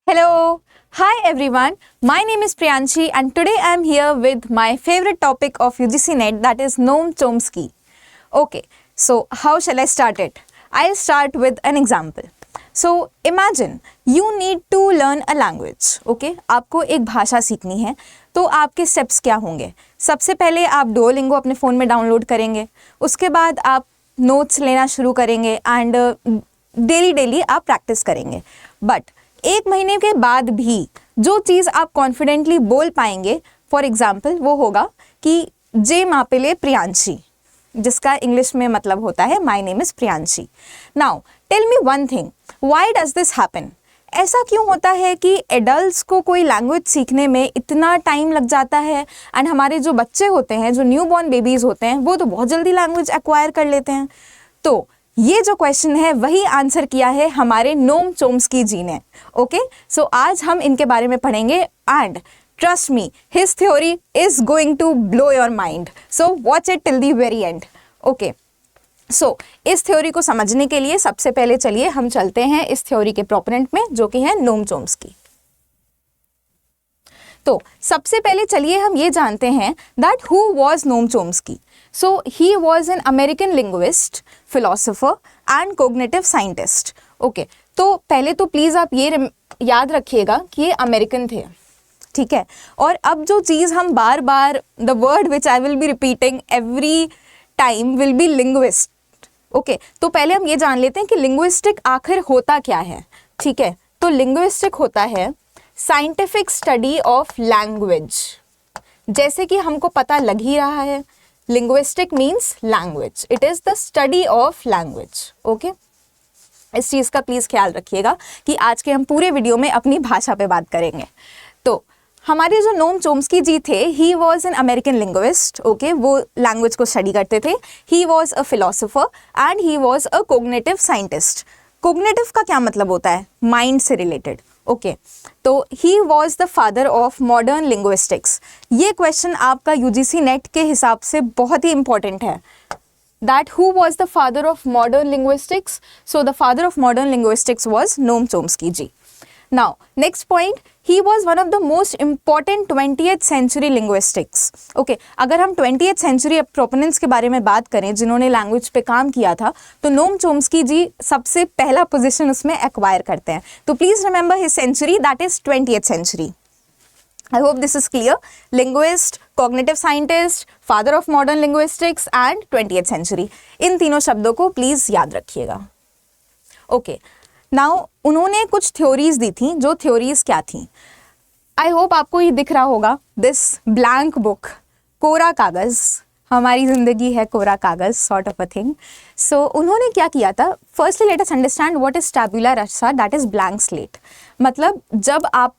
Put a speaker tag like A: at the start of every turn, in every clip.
A: Hello. Hi everyone. My name is Priyanshi and today I am here with my favorite topic of UGC NET, that is Noam Chomsky. Okay, so how shall I start it? I'll start with an example. So imagine you need to learn a language. Okay, आपको एक भाषा सीखनी है तो आपके steps क्या होंगे? सबसे पहले आप डुओलिंगो अपने फ़ोन में डाउनलोड करेंगे, उसके बाद आप नोट्स लेना शुरू करेंगे एंड डेली आप प्रैक्टिस करेंगे. बट एक महीने के बाद भी जो चीज़ आप कॉन्फिडेंटली बोल पाएंगे, फॉर एग्जाम्पल वो होगा कि जे मापेले प्रियांशी, जिसका इंग्लिश में मतलब होता है my name is Priyanshi. Now tell me one thing, why does this happen? ऐसा क्यों होता है कि एडल्ट्स को कोई लैंग्वेज सीखने में इतना टाइम लग जाता है एंड हमारे जो बच्चे होते हैं, जो न्यू बॉर्न बेबीज़ होते हैं, वो तो बहुत जल्दी लैंग्वेज एक्वायर कर लेते हैं? तो ये जो क्वेश्चन है वही आंसर किया है हमारे नोम चोम्स्की जी ने. ओके, सो आज हम इनके बारे में पढ़ेंगे and trust me, his theory is going to blow your mind, so watch it till the very end. Okay, so इस थ्योरी को समझने के लिए सबसे पहले चलिए हम चलते हैं इस थ्योरी के प्रोपोनेंट में, जो कि है नोम चोम्स्की. तो सबसे पहले चलिए हम ये जानते हैं that who was Noam Chomsky. So he was an American linguist, philosopher and cognitive scientist. Okay, तो पहले तो प्लीज़ आप ये याद रखिएगा कि ये अमेरिकन थे, ठीक है. और अब जो चीज़ हम बार बार, the word which I will be repeating every time will be linguist. Okay, तो पहले हम ये जान लेते हैं कि लिंग्विस्टिक आखिर होता क्या है. ठीक है, तो लिंग्विस्टिक होता है साइंटिफिक स्टडी ऑफ लैंग्वेज. जैसे कि हमको पता लग ही रहा है, linguistic means language, it is the study of language. Okay, इस चीज़ का प्लीज़ ख्याल रखिएगा कि आज के हम पूरे वीडियो में अपनी भाषा पे बात करेंगे. तो हमारे जो नोम चोम्स्की जी थे, he was an American linguist. Okay, वो लैंग्वेज को स्टडी करते थे. He was a philosopher and he was a cognitive scientist. Cognitive का क्या मतलब होता है? माइंड से रिलेटेड. ओके, तो he was the father of modern linguistics. ये क्वेश्चन आपका यूजीसी नेट के हिसाब से बहुत ही इंपॉर्टेंट है. That who was the father of modern linguistics? So the father of modern linguistics was Noam Chomsky ji. Now next point, he was one of the most important 20th century linguistics. Okay, अगर हम 20th century proponents के बारे में बात करें जिन्होंने language पे काम किया था, तो नोम चोम्स्की जी सबसे पहला पोजीशन उसमें एक्वायर करते हैं. तो please remember his century, that is 20th century. I hope this is clear. Linguist, cognitive scientist, father of modern linguistics and 20th century. इन तीनों शब्दों को प्लीज याद रखिएगा. ओके, नाउ उन्होंने कुछ थ्योरीज दी थी. जो थ्योरीज क्या थी? आई होप आपको ये दिख रहा होगा, दिस ब्लैंक बुक, कोरा कागज़. हमारी जिंदगी है कोरा कागज़, sort of a thing. So उन्होंने क्या किया था? Firstly let us understand what is tabula rasa, that is blank slate. मतलब जब आप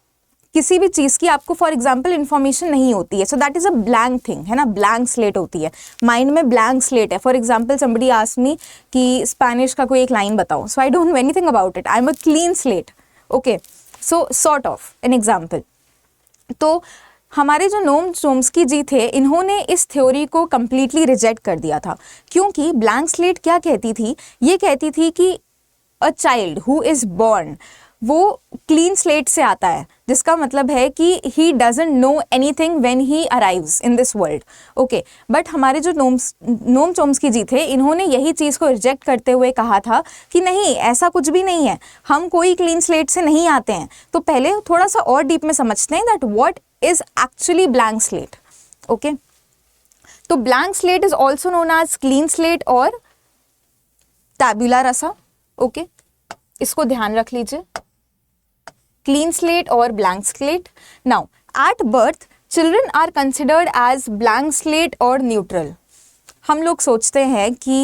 A: किसी भी चीज़ की आपको फॉर एग्जाम्पल इन्फॉर्मेशन नहीं होती है, so that is a blank thing, है ना. ब्लैंक स्लेट होती है, माइंड में ब्लैंक स्लेट है. For example somebody asked me कि स्पेनिश का कोई एक लाइन बताओ, so I don't know anything about it, I am a clean slate. Okay, so sort of an example. तो हमारे जो नोम चोम्स्की जी थे, इन्होंने इस थ्योरी को कम्प्लीटली रिजेक्ट कर दिया था. क्योंकि ब्लैंक स्लेट क्या कहती थी? ये कहती थी कि a child who is born, वो क्लीन स्लेट से आता है, जिसका मतलब है कि he doesn't know anything when he arrives in this world. Okay, but हमारे जो नोम चोम्स्की जी थे, इन्होंने यही चीज़ को रिजेक्ट करते हुए कहा था कि नहीं, ऐसा कुछ भी नहीं है, हम कोई क्लीन स्लेट से नहीं आते हैं. तो पहले थोड़ा सा और डीप में समझते हैं that what is actually blank slate. Okay, तो blank slate is also known as clean slate और टैबुला रासा. ओके, इसको ध्यान रख लीजिए, clean slate or blank slate. Now at birth children are considered as blank slate or neutral. हम लोग सोचते हैं कि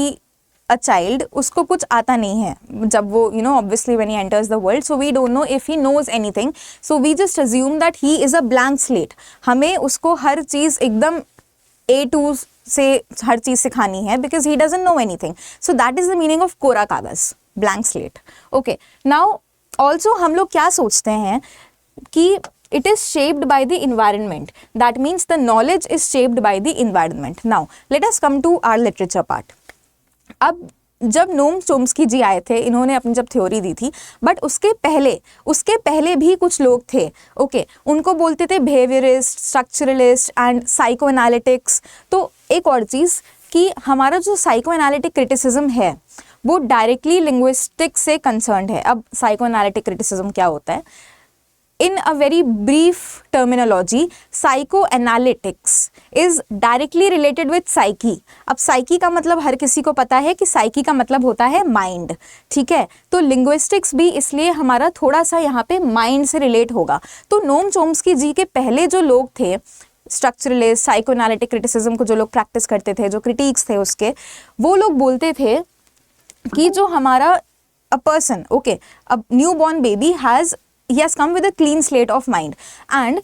A: a child, उसको कुछ आता नहीं है जब वो obviously when he enters the world, so we don't know if he knows anything, so we just assume that he is a blank slate. हमें उसको हर चीज़ एकदम A to से हर चीज़ सिखानी है because he doesn't know anything. So that is the meaning of कोरा कागज़, blank slate. Okay, now also हम लोग क्या सोचते हैं कि it is shaped by the environment, that means the knowledge is shaped by the environment. Now let us come to our literature part. अब जब नोम Chomsky जी आए थे, इन्होंने अपनी जब थ्योरी दी थी, बट उसके पहले भी कुछ लोग थे, ओके, उनको बोलते थे behaviourist, structuralist and psycho analytics. तो एक और चीज़ कि हमारा जो साइको एनालिटिक क्रिटिसिज्म है वो डायरेक्टली लिंग्विस्टिक से कंसर्न्ड है। अब साइको एनालिटिक क्रिटिसिज्म क्या होता है? In a very brief terminology, psychoanalytics is directly related with psyche. अब psyche का मतलब हर किसी को पता है कि psyche का मतलब होता है माइंड, ठीक है? तो linguistics भी इसलिए हमारा थोड़ा सा यहाँ पे माइंड से रिलेट होगा। तो नोम चोम्स्की जी के पहले जो लोग थे, स्ट्रक्चरलिस्ट, साइकोएनालिटिक क्रिटिसिज्म को जो लोग प्रैक्टिस करते थे, जो क्रिटिक्स थे उसके, वो लोग बोलते थे कि जो हमारा a person, okay, a new born baby he has come with a clean slate of mind and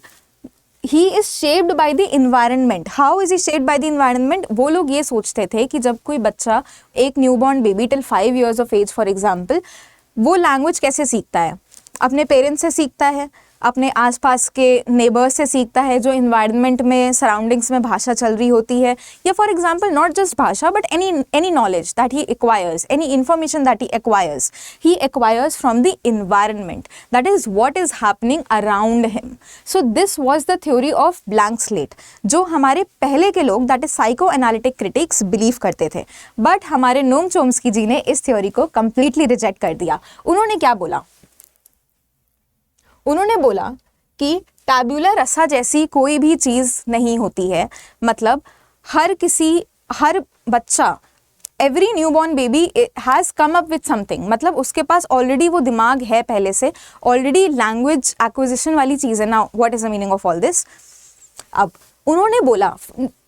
A: he is shaped by the environment. How is he shaped by the environment? वो लोग ये सोचते थे कि जब कोई बच्चा, एक newborn baby till 5 years of age for example, वो लैंग्वेज कैसे सीखता है? अपने पेरेंट्स से सीखता है, अपने आसपास के नेबर्स से सीखता है, जो इन्वायरमेंट में, सराउंडिंग्स में भाषा चल रही होती है, या फॉर एग्जाम्पल नॉट जस्ट भाषा but any knowledge that he acquires, any information that he acquires from the environment, that is what is happening around him. So this was the theory of blank slate, जो हमारे पहले के लोग, that is psycho analytic critics, believe करते थे। But हमारे नोम Chomsky जी ने इस थ्योरी को कंप्लीटली रिजेक्ट कर दिया। उन्होंने क्या बोला? उन्होंने बोला कि टैब्यूला रसा जैसी कोई भी चीज़ नहीं होती है। मतलब हर बच्चा, every newborn baby has come up with something, मतलब उसके पास ऑलरेडी वो दिमाग है पहले से, ऑलरेडी लैंग्वेज एक्विजिशन वाली चीज़ है। Now what is the meaning of all this? अब उन्होंने बोला,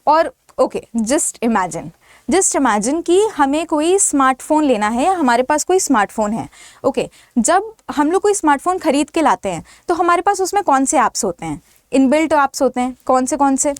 A: और ओके, जस्ट इमेजिन कि हमें कोई स्मार्टफोन लेना है, या हमारे पास कोई स्मार्टफोन है, ओके। जब हम लोग कोई स्मार्टफोन खरीद के लाते हैं तो हमारे पास उसमें कौन से ऐप्स होते हैं? इनबिल्ट ऐप्स होते हैं। कौन से?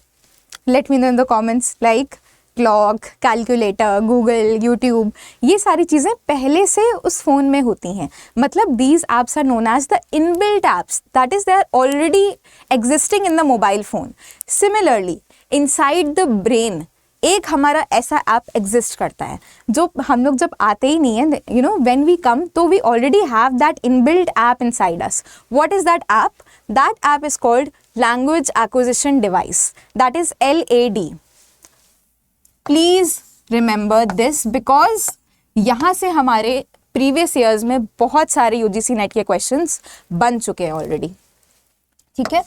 A: Let me know in the comments, like clock, calculator, Google, YouTube, ये सारी चीज़ें पहले से उस फ़ोन में होती हैं। मतलब these apps are known as the inbuilt apps, that is they are already existing in the mobile phone. Similarly inside the brain एक हमारा ऐसा ऐप एग्जिस्ट करता है, जो हम लोग जब आते ही नहीं है, you know, when we come, तो we already have that inbuilt app inside us. What is that app? That app is called language acquisition device, that is LAD। Please remember this, because यहाँ से हमारे previous years में बहुत सारे UGC net के questions बन चुके हैं ऑलरेडी, ठीक है?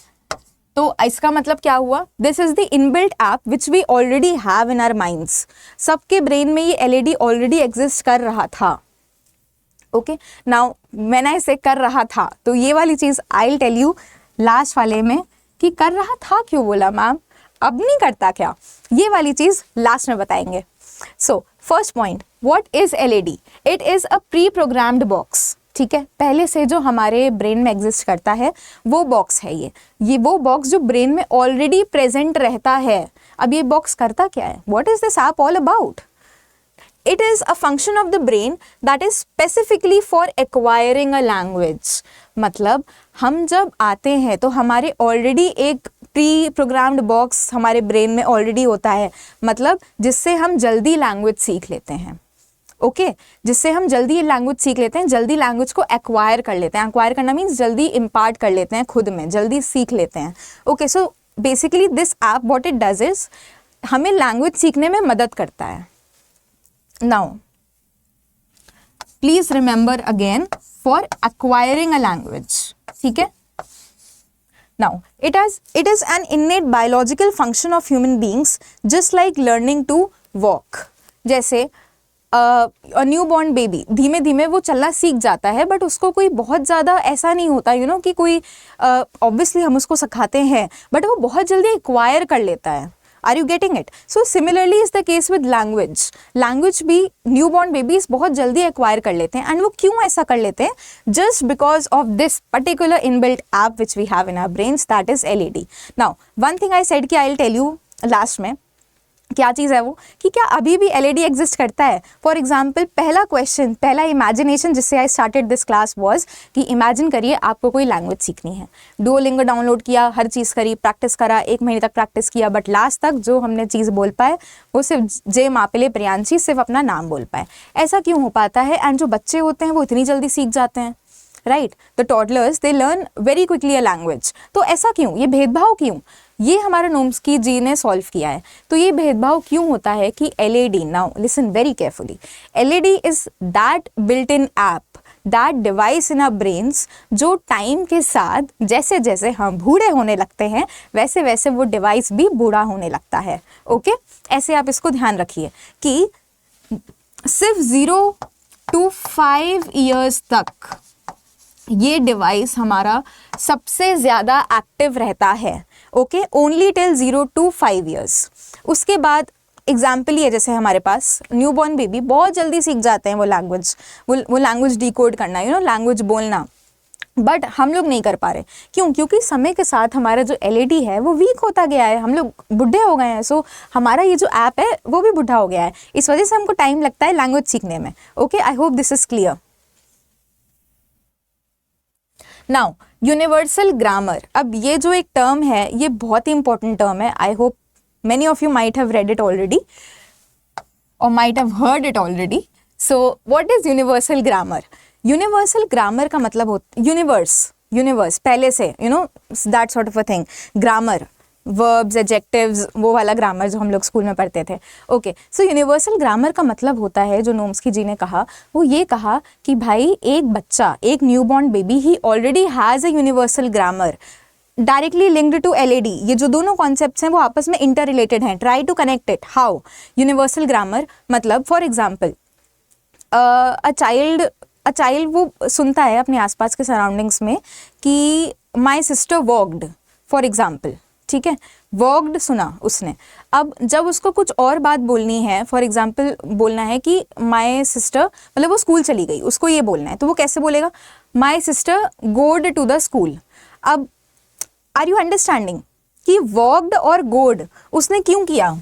A: तो इसका मतलब क्या हुआ? This is the inbuilt app which we already have in our minds. सबके ब्रेन में ये LAD ऑलरेडी एग्जिस्ट कर रहा था, ओके। नाउ मैंने इसे कर रहा था, तो ये वाली चीज़ I will tell you last वाले में कि कर रहा था क्यों बोला मैम, अब नहीं करता क्या, ये वाली चीज़ लास्ट में बताएंगे। So first point, what is LAD? It is a pre programmed box, ठीक है? पहले से जो हमारे ब्रेन में एग्जिस्ट करता है वो बॉक्स है ये वो बॉक्स जो ब्रेन में ऑलरेडी प्रेजेंट रहता है। अब ये बॉक्स करता क्या है? What is this app all about? It is a function of the brain that is specifically for acquiring a language. मतलब हम जब आते हैं तो हमारे ऑलरेडी एक प्री प्रोग्राम्ड बॉक्स हमारे ब्रेन में ऑलरेडी होता है, मतलब जिससे हम जल्दी लैंग्वेज सीख लेते हैं, ओके, जिससे हम जल्दी लैंग्वेज सीख लेते हैं, जल्दी लैंग्वेज को एक्वायर कर लेते हैं। एक्वायर करना मीन्स जल्दी इम्पार्ट कर लेते हैं खुद में, जल्दी सीख लेते हैं, okay. So basically this app what it does is हमें लैंग्वेज सीखने में मदद करता है। Now please remember again, for acquiring a language, ठीक है? Now, it is an innate biological function of human beings, just like learning to walk. जैसे newborn baby धीमे धीमे वो चलना सीख जाता है, बट उसको कोई बहुत ज़्यादा ऐसा नहीं होता, यू नो, कि कोई ऑब्वियसली हम उसको सिखाते हैं, बट वो बहुत जल्दी एक्वायर कर लेता है। Are you getting it? So similarly is the case with language भी न्यूबॉर्न बेबीज बहुत जल्दी एक्वायर कर लेते हैं। एंड वो क्यों ऐसा कर लेते हैं? Just because of this particular inbuilt app which we have in our brains, that is LAD। Now one thing I said कि I will tell you last में, क्या चीज़ है वो, कि क्या अभी भी एलईडी एग्जिस्ट करता है। फॉर एग्जाम्पल, पहला क्वेश्चन, पहला इमेजिनेशन जिससे I started this class was कि इमेजिन करिए आपको कोई लैंग्वेज सीखनी है, डुओलिंगो डाउनलोड किया, हर चीज़ करी, प्रैक्टिस करा, 1 महीने तक प्रैक्टिस किया, बट लास्ट तक जो हमने चीज़ बोल पाए वो सिर्फ जे मापिले प्रियांशी, सिर्फ अपना नाम बोल पाए। ऐसा क्यों हो पाता है? एंड जो बच्चे होते हैं वो इतनी जल्दी सीख जाते हैं, right? The toddlers they learn very quickly a language. तो ऐसा क्यों? ये भेदभाव क्यों? ये हमारा नोम्स्की जी ने सॉल्व किया है। तो ये भेदभाव क्यों होता है कि LED, now listen very carefully, LED is that built in app, that device in our brains, जो टाइम के साथ जैसे जैसे हम बूढ़े होने लगते हैं वैसे वैसे वो डिवाइस भी बूढ़ा होने लगता है। ओके, ऐसे आप इसको ध्यान रखिए कि सिर्फ 0 to 5 ईयर्स तक ये डिवाइस हमारा सबसे ज़्यादा एक्टिव रहता है। Okay, only till 0 to 5 years. उसके बाद एग्जाम्पल ये, जैसे हमारे पास न्यूबॉर्न बेबी बहुत जल्दी सीख जाते हैं वो लैंग्वेज, वो लैंग्वेज डिकोड करना, लैंग्वेज बोलना, बट हम लोग नहीं कर पा रहे। क्यों? क्योंकि समय के साथ हमारा जो एलईडी है वो वीक होता गया है, हम लोग बुढ़े हो गए हैं। सो हमारा ये जो ऐप है वो भी बुढ़ा हो गया है, इस वजह से हमको टाइम लगता है लैंग्वेज सीखने में। Okay, I hope this is clear. Now universal grammar, अब ये जो एक टर्म है ये बहुत ही इंपॉर्टेंट टर्म है। I hope many of you might have read it already or might have heard it already. So what is universal grammar? Universal grammar का मतलब होता है यूनिवर्स पहले से, that sort of a thing, grammar, verbs, adjectives, वो वाला grammar जो हम लोग स्कूल में पढ़ते थे। ओके, सो यूनिवर्सल ग्रामर का मतलब होता है, जो नोम्स्की जी ने कहा, वो ये कहा कि भाई एक बच्चा, एक newborn baby, he already has a universal grammar directly linked to LED. ये जो दोनों कॉन्सेप्ट्स हैं वो आपस में इंटर रिलेटेड हैं। Try to connect it. How? Universal grammar मतलब, फॉर एग्जाम्पल, अ चाइल्ड वो सुनता है अपने आसपास के सराउंडिंग्स में कि my sister walked, for example, ठीक है, वॉक्ड सुना उसने। अब जब उसको कुछ और बात बोलनी है, फॉर एग्जाम्पल बोलना है कि माई सिस्टर, मतलब वो स्कूल चली गई, उसको ये बोलना है, तो वो कैसे बोलेगा? माई सिस्टर गोड टू द स्कूल। अब आर यू अंडरस्टैंडिंग कि वॉक्ड और गोड उसने क्यों किया?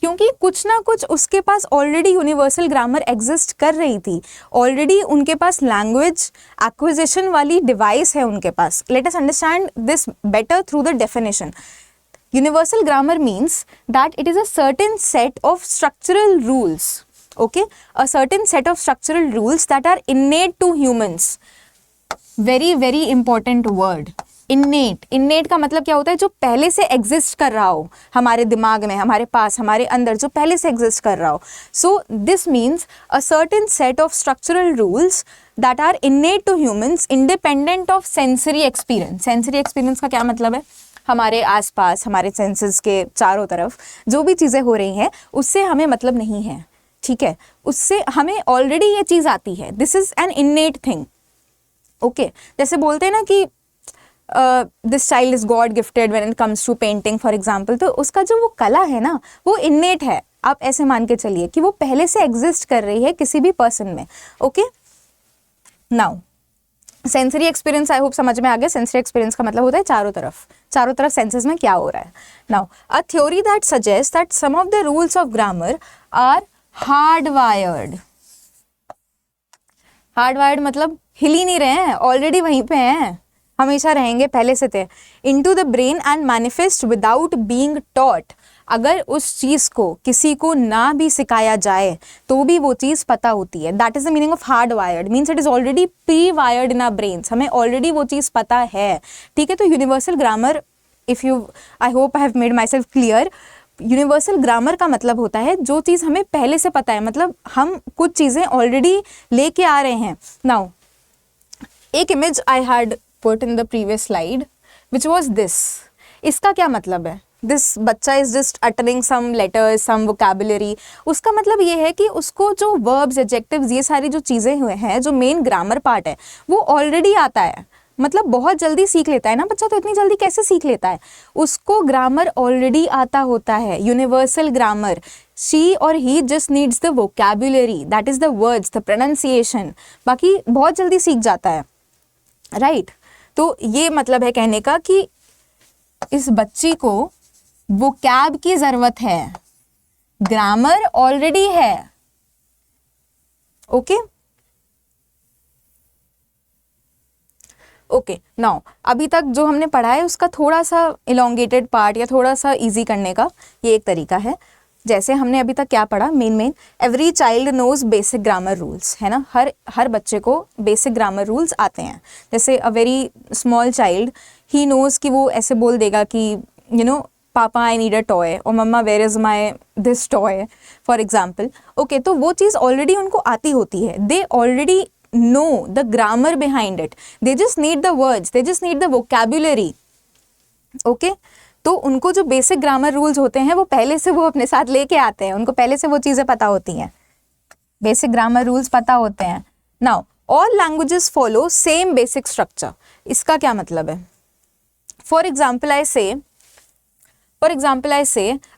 A: क्योंकि कुछ ना कुछ उसके पास ऑलरेडी यूनिवर्सल ग्रामर एग्जिस्ट कर रही थी, ऑलरेडी उनके पास लैंग्वेज एक्विजिशन वाली डिवाइस है उनके पास। Let us understand this better through the definition. Universal grammar means that it is a certain set of structural rules, okay, a certain set of structural rules that are innate to humans. very very important word, innate का मतलब क्या होता है? जो पहले से exist कर रहा हो हमारे दिमाग में, हमारे पास, हमारे अंदर, जो पहले से एग्जिस्ट कर रहा हो। So this means a certain set of structural rules that are innate to humans independent of sensory experience. sensory experience का क्या मतलब है? हमारे आसपास, हमारे सेंसेस के चारों तरफ जो भी चीज़ें हो रही हैं उससे हमें मतलब नहीं है, ठीक है, उससे हमें ऑलरेडी ये चीज़ आती है। This is an innate thing. Okay, जैसे बोलते हैं ना कि this child is god gifted when it comes to painting, for example, तो उसका जो वो कला है ना वो इन्नेट है। आप ऐसे मान के चलिए कि वो पहले से एग्जिस्ट कर रही है किसी भी पर्सन में। Okay, now sensory experience, I hope समझ में आ गया। सेंसरी एक्सपीरियंस का मतलब होता है चारों तरफ सेंसेस में क्या हो रहा है। Now a theory that suggest that some of the rules of grammar are hardwired मतलब हिल ही नहीं रहे हैं, ऑलरेडी वहीं पे हैं, हमेशा रहेंगे, पहले से थे। Into the brain and manifest without being taught. अगर उस चीज़ को किसी को ना भी सिखाया जाए तो भी वो चीज़ पता होती है। That is the meaning of hard wired, means it is already pre wired in our brains, हमें ऑलरेडी वो चीज़ पता है, ठीक है। तो universal grammar, if you, I hope I have made myself clear, universal grammar का मतलब होता है जो चीज़ हमें पहले से पता है, मतलब हम कुछ चीज़ें ऑलरेडी लेके आ रहे हैं। नाउ एक image I had put in the previous slide which was this. इसका क्या मतलब है? दिस बच्चा is just uttering some letters, some vocabulary. उसका मतलब ये है कि उसको जो वर्ब्स, एडजेक्टिव्स, ये सारी जो चीज़ें हुए हैं, जो मेन ग्रामर पार्ट है, वो ऑलरेडी आता है, मतलब बहुत जल्दी सीख लेता है ना बच्चा। तो इतनी जल्दी कैसे सीख लेता है? उसको ग्रामर ऑलरेडी आता होता है, यूनिवर्सल ग्रामर। शी और he just needs the vocabulary, that is the words, the pronunciation, बाकी बहुत जल्दी सीख जाता है, राइट? तो ये मतलब है कहने का कि इस बच्ची को वोकैब की जरूरत है, ग्रामर ऑलरेडी है। ओके ओके, नाउ अभी तक जो हमने पढ़ा है उसका थोड़ा सा इलोंगेटेड पार्ट या थोड़ा सा इजी करने का ये एक तरीका है। जैसे हमने अभी तक क्या पढ़ा, main every child knows basic grammar rules, है ना। हर बच्चे को बेसिक ग्रामर रूल्स आते हैं। जैसे a very small child he knows कि वो ऐसे बोल देगा कि यू नो पापा आई नीड अ टॉय, और मम्मा where is my this toy for example. Okay, तो वो चीज़ ऑलरेडी उनको आती होती है। They already know the grammar behind it, they just need the words, they just need the vocabulary. okay, तो उनको जो बेसिक ग्रामर रूल्स होते हैं वो पहले से वो अपने साथ लेके आते हैं, उनको पहले से वो चीज़ें पता होती हैं, बेसिक ग्रामर रूल्स पता होते हैं। Now all languages follow same basic structure. इसका क्या मतलब है? फॉर एग्जाम्पल आई से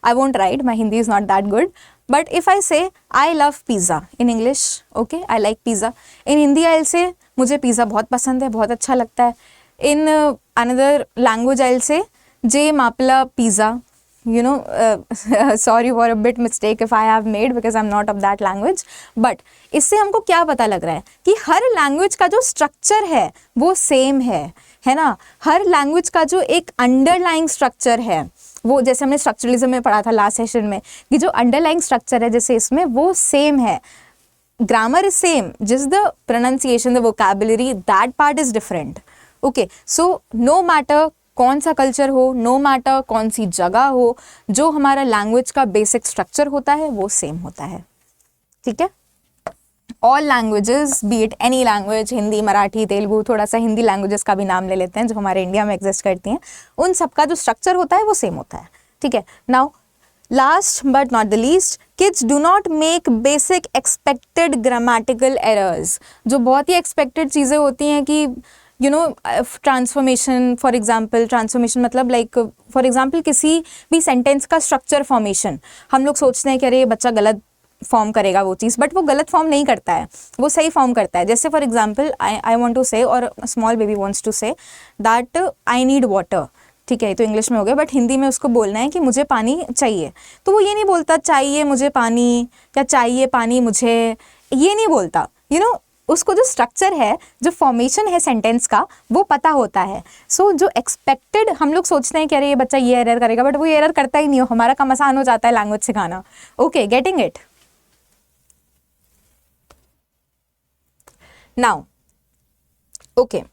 A: I won't write, my Hindi is not that good, but if I say I love pizza in English, okay, I like pizza. In Hindi I'll say मुझे pizza बहुत पसंद है, बहुत अच्छा लगता है. In another language I'll say जे मापला pizza, you know, sorry for a bit mistake if I have made because I'm not of that language, but इससे हमको क्या पता लग रहा है कि हर लैंग्वेज का जो स्ट्रक्चर है वो सेम है ना. हर लैंग्वेज का जो एक अंडरलाइंग स्ट्रक्चर है वो, जैसे हमने स्ट्रक्चरलिज्म में पढ़ा था लास्ट सेशन में, कि जो अंडरलाइंग स्ट्रक्चर है जैसे इसमें वो सेम है. Grammar is same, just the pronunciation, the vocabulary, that part is different. Okay, so no matter कौन सा कल्चर हो, नो मैटर कौन सी जगह हो, जो हमारा लैंग्वेज का बेसिक स्ट्रक्चर होता है वो सेम होता है. ठीक है. All languages, B it any language, Hindi, Marathi, Telugu, थोड़ा सा हिंदी लैंग्वेजेस का भी नाम ले लेते हैं जो हमारे इंडिया में एग्जिस्ट करती हैं, उन सबका जो स्ट्रक्चर होता है वो सेम होता है. ठीक है. Now last but not the least, kids do not make basic expected grammatical errors. जो बहुत ही एक्सपेक्टेड चीज़ें होती हैं कि you know transformation, for example transformation मतलब लाइक फॉर एग्जाम्पल किसी भी सेंटेंस का स्ट्रक्चर फॉर्मेशन, हम लोग सोचते हैं कि अरे ये बच्चा गलत फॉर्म करेगा वो चीज़, बट वो गलत फॉर्म नहीं करता है, वो सही फॉर्म करता है. जैसे for example I want to say, और small baby wants to say that I need water. ठीक है, तो इंग्लिश में हो गया, बट हिंदी में उसको बोलना है कि मुझे पानी चाहिए. तो वो ये नहीं बोलता चाहिए मुझे पानी या चाहिए पानी मुझे, ये नहीं बोलता. यू नो, उसको जो स्ट्रक्चर है, जो फॉर्मेशन है सेंटेंस का, वो पता होता है. सो जो एक्सपेक्टेड, हम लोग सोचते हैं कि अरे ये बच्चा ये एरर करेगा, बट वो ये एरर करता ही नहीं हो. हमारा काम आसान हो जाता है लैंग्वेज सिखाना. Okay, getting it. Now okay,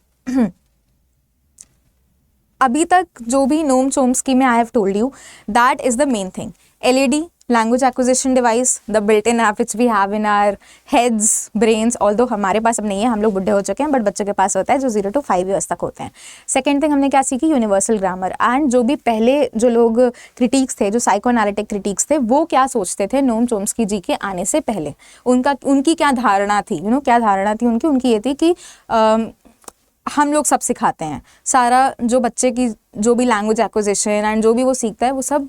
A: अभी तक जो भी नोम चोम्स्की में I have told you, that is the main thing. LED, language acquisition device, the built in app which we have in our heads, brains, although हमारे पास अब नहीं है, हम लोग बुढ़े हो चुके हैं, बट बच्चों के पास होता है जो 0 to 5 ईयर्स तक होते हैं. सेकेंड थिंग हमने क्या सीखी, यूनिवर्सल ग्रामर. एंड जो भी पहले जो लोग क्रिटिक्स थे, जो साइकोएनालिटिक क्रिटिक्स थे, वो क्या सोचते थे नोम चोम्स्की जी के आने से पहले, उनकी क्या धारणा थी, यू नो, क्या धारणा थी उनकी ये थी कि हम लोग सब सिखाते हैं, सारा जो बच्चे की जो भी लैंग्वेज एक्विजिशन एंड जो भी वो सीखता है वो सब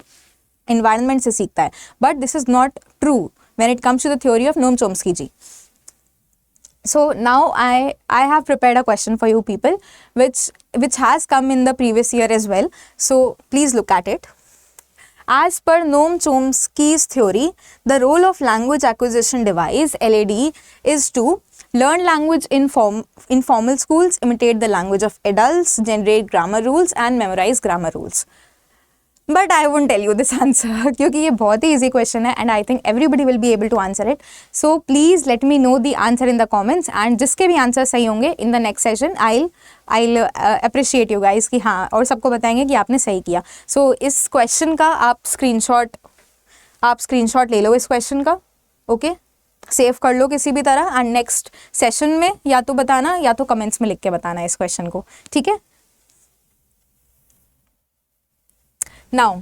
A: एनवायरनमेंट से सीखता है. But this is not true when it comes to the theory of Noam Chomsky ji. So now I have prepared a question for you people which has come in the previous year as well. So please look at it. As per Noam Chomsky's theory, the role of language acquisition device (LAD) is to learn language in formal schools, imitate the language of adults, generate grammar rules and memorize grammar rules. But I won't tell you this answer क्योंकि ये बहुत ही easy question है and I think everybody will be able to answer it. So please let me know the answer in the comments and जिसके भी answer सही होंगे in the next session I'll appreciate you guys कि हाँ, और सबको बताएंगे कि आपने सही किया. So इस question का आप screenshot ले लो इस question का. Okay? सेव कर लो किसी भी तरह एंड नेक्स्ट सेशन में या तो बताना या तो कमेंट्स में लिख के बताना इस क्वेश्चन को. ठीक है. नाउ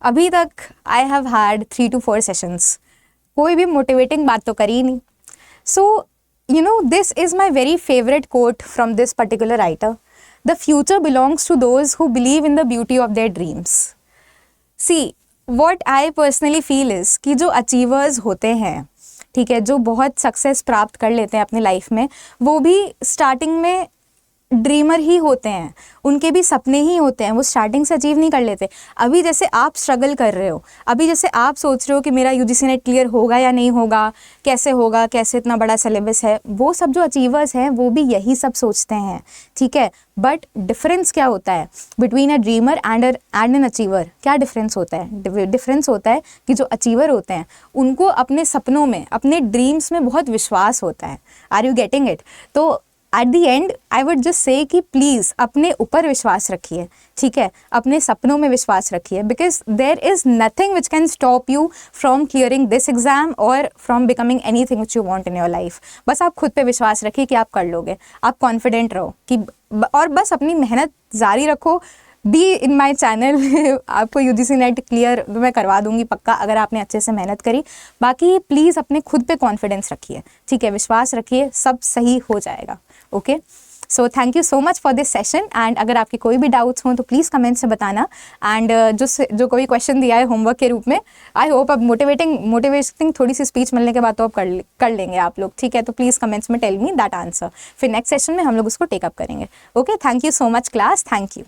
A: अभी तक I have had 3 to 4 sessions, कोई भी मोटिवेटिंग बात तो करी ही नहीं. So you know, this is my very favourite quote from this particular writer. The future belongs to those who believe in the beauty of their dreams. See, what I personally feel is कि जो achievers होते हैं, ठीक है, जो बहुत success प्राप्त कर लेते हैं अपनी लाइफ में, वो भी स्टार्टिंग में ड्रीमर ही होते हैं, उनके भी सपने ही होते हैं, वो स्टार्टिंग से अचीव नहीं कर लेते। अभी जैसे आप स्ट्रगल कर रहे हो, अभी जैसे आप सोच रहे हो कि मेरा यूजीसी नेट क्लियर होगा या नहीं होगा, कैसे कैसे इतना बड़ा सिलेबस है, वो सब जो अचीवर्स हैं वो भी यही सब सोचते हैं, ठीक है। बट डिफरेंस क्या होता है between a dreamer and an achiever? क्या डिफरेंस होता है? डिफरेंस होता है कि जो अचीवर होते हैं उनको अपने सपनों में, अपने ड्रीम्स में बहुत विश्वास होता है। Are you getting it? तो at the end I would just say कि प्लीज़ अपने ऊपर विश्वास रखिए, ठीक है, अपने सपनों में विश्वास रखिए, because there is nothing which can stop you from clearing this exam और from becoming anything which you want in your life. बस आप खुद पे विश्वास रखिए कि आप कर लोगे, आप कॉन्फिडेंट रहो कि, और बस अपनी मेहनत जारी रखो। बी इन माई चैनल आपको यूजीसी नेट क्लियर मैं करवा दूंगी पक्का, अगर आपने अच्छे से मेहनत करी। बाकी प्लीज़ अपने खुद पे कॉन्फिडेंस रखिए, ठीक है, विश्वास रखिए, सब सही हो जाएगा। Okay, so thank you so much for this session. And अगर आपके कोई भी डाउट्स हों तो प्लीज़ कमेंट से बताना। एंड जो कोई क्वेश्चन दिया है होमवर्क के रूप में, आई होप अब मोटिवेटिंग थोड़ी सी स्पीच मिलने के बाद तो अब कर लेंगे आप लोग, ठीक है। तो प्लीज़ कमेंट्स में टेल मी दैट आंसर, फिर नेक्स्ट सेशन में हम लोग उसको टेकअप करेंगे। Okay, thank you so much class, thank you.